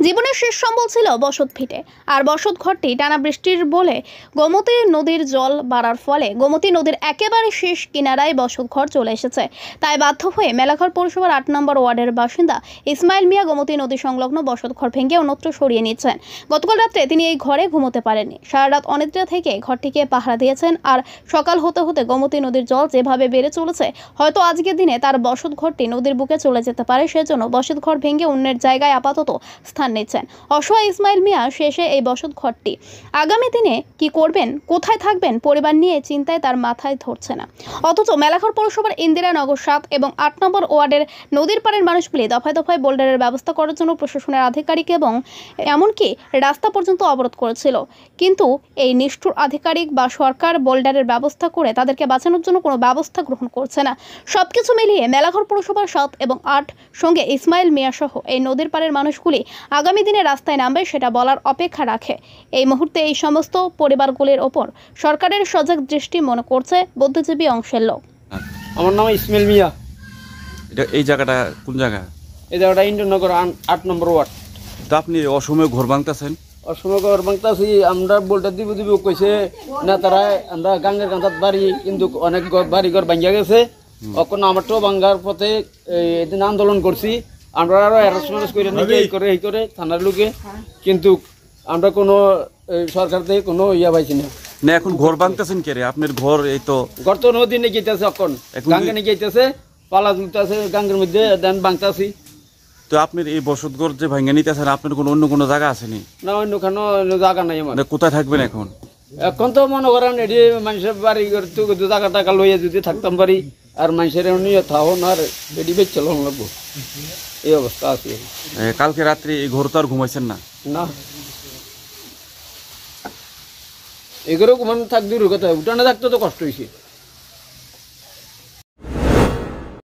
জীবনের শেষ সম্বল ছিল বসত ভিটে, আর বসত ঘরটি টানা বৃষ্টির বলে গোমতী নদীর জল বাড়ার ফলে গোমতী নদীর একেবারে শেষ কিনারায় বসত ঘর চলে এসেছে। তাই বাধ্য হয়ে মেলাঘর পৌরসভার ৮ নম্বর ওয়ার্ডের বাসিন্দা ইসমাইল মিয়া গোমতী নদী সংলগ্ন বসত ঘর ভেঙে অন্যত্র সরিয়ে নিচ্ছেন। গতকাল রাত্রে তিনি এই ঘরে ঘুমোতে পারেননি। সারা রাত অনিদ্রা থেকে ঘরটিকে পাহারা দিয়েছেন। আর সকাল হতে হতে গোমতী নদীর জল যেভাবে বেড়ে চলেছে, হয়তো আজকের দিনে তার বসত ঘরটি নদীর বুকে চলে যেতে পারে। সেজন্য বসত ঘর ভেঙে অন্যের জায়গায় আপাতত স্থান নিচ্ছেন অসহায় ইসমাইল মিয়া। শেষে এই বসত ঘরটি আগামী দিনে কি করবেন, কোথায় থাকবেন, পরিবার নিয়ে চিন্তায় তার মাথায় ধরছে না। অথচ মেলাঘর পৌরসভার ইন্দিরানগর ৭ এবং ৮ নম্বর ওয়ার্ডের নদীর পাড়ের মানুষগুলি দফায় দফায় বোল্ডারের ব্যবস্থা করার জন্য প্রশাসনের আধিকারিক এবং এমনকি রাস্তা পর্যন্ত অবরোধ করেছিল, কিন্তু এই নিষ্ঠুর আধিকারিক বা সরকার বোল্ডারের ব্যবস্থা করে তাদেরকে বাঁচানোর জন্য কোনো ব্যবস্থা গ্রহণ করছে না। সবকিছু মিলিয়ে মেলাঘর পৌরসভার ৭ এবং ৮ সঙ্গে ইসমাইল মিয়া সহ এই নদীর পাড়ের মানুষগুলি আগামী দিনে রাস্তায় নামবে সেটা বলার অপেক্ষা রাখে। এই মুহূর্তে এই সমস্ত পরিবারগুলির ওপর সরকারের সজাগ দৃষ্টি মনে করছে বুদ্ধিজীবী অংশের লোক। আমার নাম ইসমাইল মিয়া। এই জায়গাটা কোন জায়গা? এই জায়গাটা ইন্দিরানগর ৮ নম্বর ওয়ার্ড। তো আপনি অসময়ে ঘর ভাঙতেছেন? অসময় ঘর ভাঙতেছি, আমরা বোল্টার দিব কইছে না তারা, আমরা গাঙ্গের কাঁথাত বাড়ি, কিন্তু অনেক বাড়ি ঘর ভাঙ্গিয়া গেছে। এখন আমারটাও ভাঙ্গার পথে এদিন আন্দোলন করছি, আমরা আরো হ্যারাসমেন্ট করে নাকি এই করে থানার লোকে, কিন্তু আমরা কোনো সরকার থেকে কোনো ইয়া পাইছি না। না এখন ঘর ভাঙতেছেন কে রে? আপনার ঘর এই তো ঘর তো নদী নিয়ে যেতেছে, এখন গাঙ্গে নিয়ে যেতেছে, পালা তুলতেছে গাঙ্গের মধ্যে, দেন ভাঙতেছি। তো আপনার এই বসত ঘর যে ভাঙে নিতেছেন, আপনার কোনো অন্য কোনো জায়গা আসেনি? না, অন্য কোনো জায়গা নাই আমার। কোথায় থাকবেন এখন? এখন তো মনে করেন এটি মানুষের বাড়ি টাকা টাকা লইয়া যদি থাকতাম পারি, আর মানুষের নিয়ে থাকুন, আর এটি বেচ চলন লাগবো, এই অবস্থা আছে। কালকে রাত্রে এই ঘর তো আর ঘুমাইছেন না? না, এগুলো মানে থাক দূর কথা, উঠানে থাকতে তো কষ্ট হয়েছে।